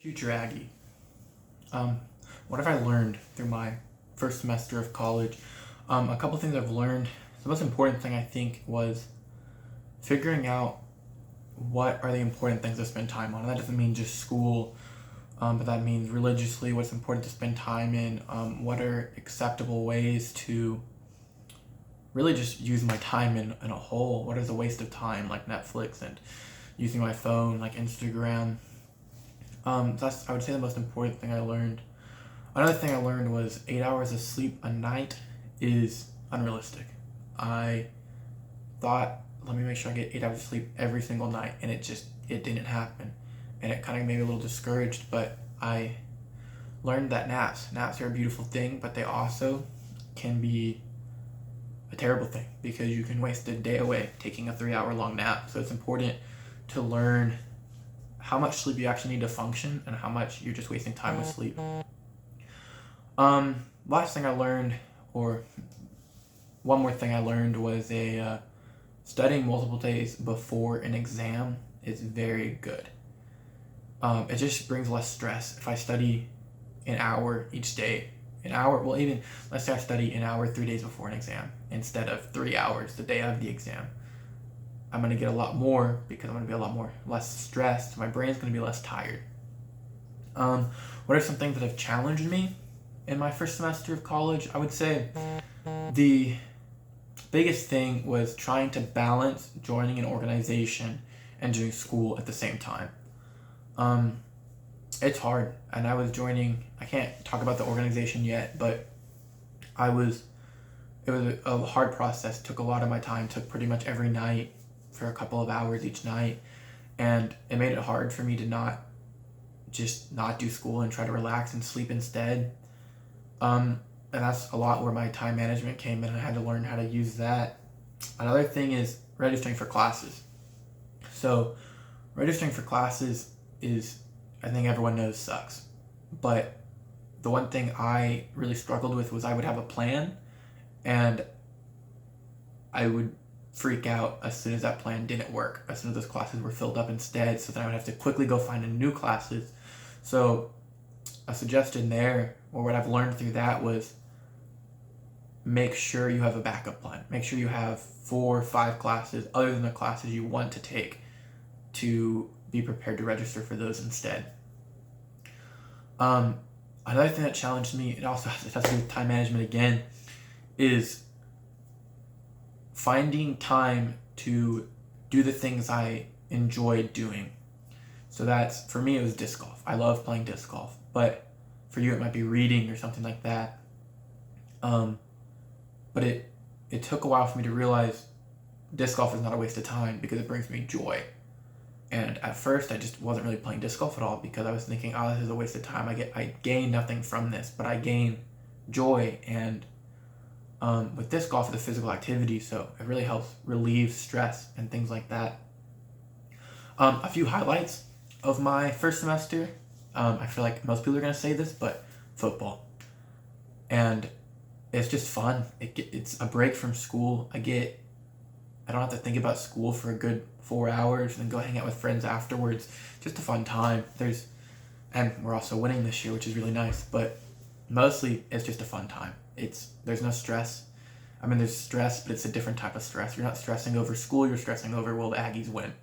Future Aggie. Um, what have I learned through my first semester of college? A couple things I've learned. The most important thing I think was figuring out what are the important things to spend time on. And that doesn't mean just school, but that means religiously what's important to spend time in. What are acceptable ways to really just use my time in a whole? What is a waste of time, like Netflix and using my phone, like Instagram? That's I would say the most important thing I learned. Another thing I learned was 8 hours of sleep a night is unrealistic. I thought, let me make sure I get 8 hours of sleep every single night, and it didn't happen, and it kind of made me a little discouraged. But I learned that naps are a beautiful thing, but they also can be a terrible thing because you can waste a day away taking a 3 hour long nap. So it's important to learn how much sleep you actually need to function and how much you're just wasting time with sleep. Last thing I learned, or one more thing I learned, was studying multiple days before an exam is very good. It just brings less stress. If I study an hour each day, even let's say I study an hour 3 days before an exam instead of 3 hours the day of the exam, I'm going to get a lot more because I'm going to be a lot more less stressed. My brain's going to be less tired. What are some things that have challenged me in my first semester of college? I would say the biggest thing was trying to balance joining an organization and doing school at the same time. It's hard, and I can't talk about the organization yet, but it was a hard process. It took a lot of my time, took pretty much every night for a couple of hours each night, and it made it hard for me to not do school and try to relax and sleep instead. And that's a lot where my time management came in. I had to learn how to use that. Another thing is registering for classes. So registering for classes is, I think everyone knows, sucks. But the one thing I really struggled with was I would have a plan and I would freak out as soon as that plan didn't work, as soon as those classes were filled up instead. So then I would have to quickly go find a new classes. So a suggestion there, or what I've learned through that, was make sure you have a backup plan. Make sure you have 4 or 5 classes other than the classes you want to take to be prepared to register for those instead. Another thing that challenged me, it has to do with time management again, is finding time to do the things I enjoy doing. So that's, for me, it was disc golf. I love playing disc golf, but for you it might be reading or something like that. But it took a while for me to realize disc golf is not a waste of time because it brings me joy. And at first I just wasn't really playing disc golf at all because I was thinking, oh, this is a waste of time. I gain nothing from this, but I gain joy. And with disc golf, it's a physical activity, so it really helps relieve stress and things like that. A few highlights of my first semester. I feel like most people are going to say this, but football. And it's just fun. It's a break from school. I don't have to think about school for a good 4 hours and then go hang out with friends afterwards. Just a fun time. And we're also winning this year, which is really nice, but mostly it's just a fun time. There's no stress. I mean, there's stress, but it's a different type of stress. You're not stressing over school, you're stressing over, will the Aggies win?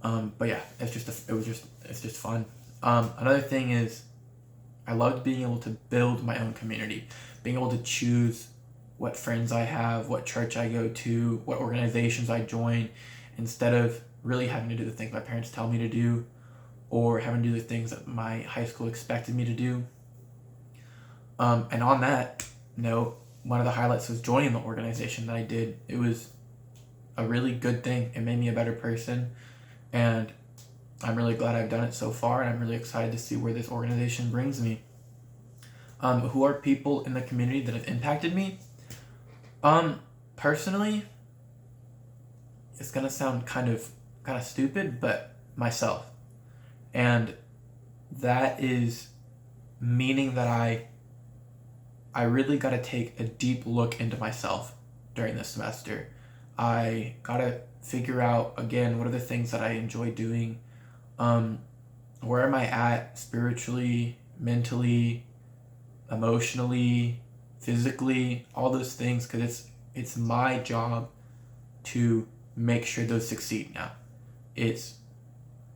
But yeah, it's just fun. Another thing is I loved being able to build my own community, being able to choose what friends I have, what church I go to, what organizations I join, instead of really having to do the things my parents tell me to do or having to do the things that my high school expected me to do. And on that note, one of the highlights was joining the organization that I did. It was a really good thing. It made me a better person, and I'm really glad I've done it so far, and I'm really excited to see where this organization brings me. Who are people in the community that have impacted me? Personally, it's gonna sound kind of stupid, but myself. And that is meaning that I really got to take a deep look into myself during this semester. I got to figure out, again, what are the things that I enjoy doing. where am I at spiritually, mentally, emotionally, physically, all those things, because it's my job to make sure those succeed now.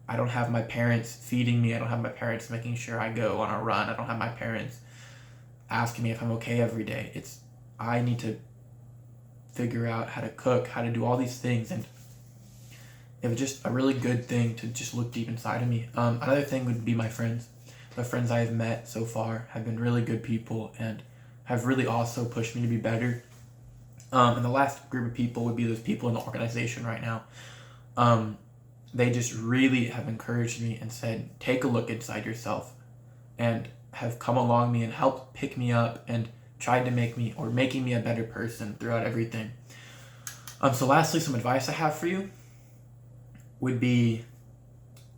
I don't have my parents feeding me. I don't have my parents making sure I go on a run. I don't have my parents asking me if I'm okay every day. I need to figure out how to cook, how to do all these things, and it was just a really good thing to just look deep inside of me. Another thing would be my friends. The friends I have met so far have been really good people and have really also pushed me to be better. And the last group of people would be those people in the organization right now. They just really have encouraged me and said, take a look inside yourself, and have come along me and helped pick me up and tried to making me a better person throughout everything. So lastly, some advice I have for you would be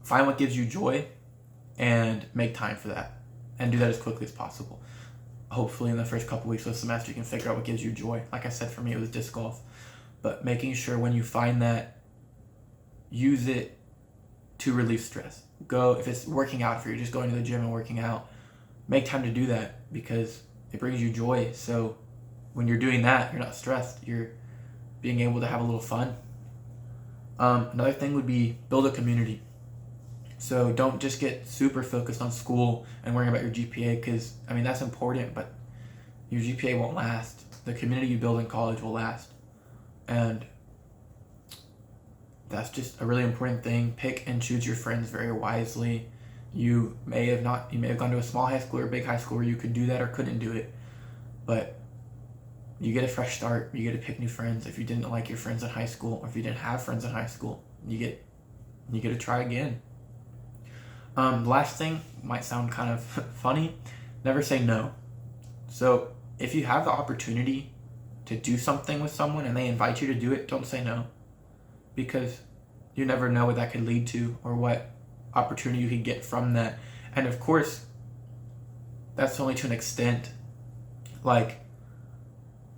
find what gives you joy and make time for that, and do that as quickly as possible. Hopefully in the first couple weeks of the semester you can figure out what gives you joy. Like I said, for me it was disc golf, but making sure when you find that, use it to relieve stress. If it's working out for you, just going to the gym and working out, make time to do that because it brings you joy. So when you're doing that, you're not stressed, you're being able to have a little fun. Another thing would be build a community. So don't just get super focused on school and worrying about your GPA, because that's important, but your GPA won't last. The community you build in college will last, and that's just a really important thing. Pick and choose your friends very wisely. You may have gone to a small high school or a big high school where you could do that or couldn't do it, but you get a fresh start. You get to pick new friends. If you didn't like your friends in high school, or if you didn't have friends in high school, you get to try again. The last thing might sound kind of funny. Never say no. So if you have the opportunity to do something with someone and they invite you to do it, don't say no, because you never know what that could lead to or what opportunity you could get from that. And of course, that's only to an extent. Like,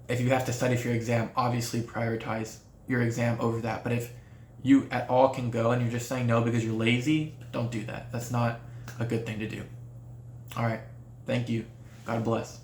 if you have to study for your exam, obviously prioritize your exam over that. But if you at all can go and you're just saying no because you're lazy, don't do that. That's not a good thing to do. All right. Thank you. God bless.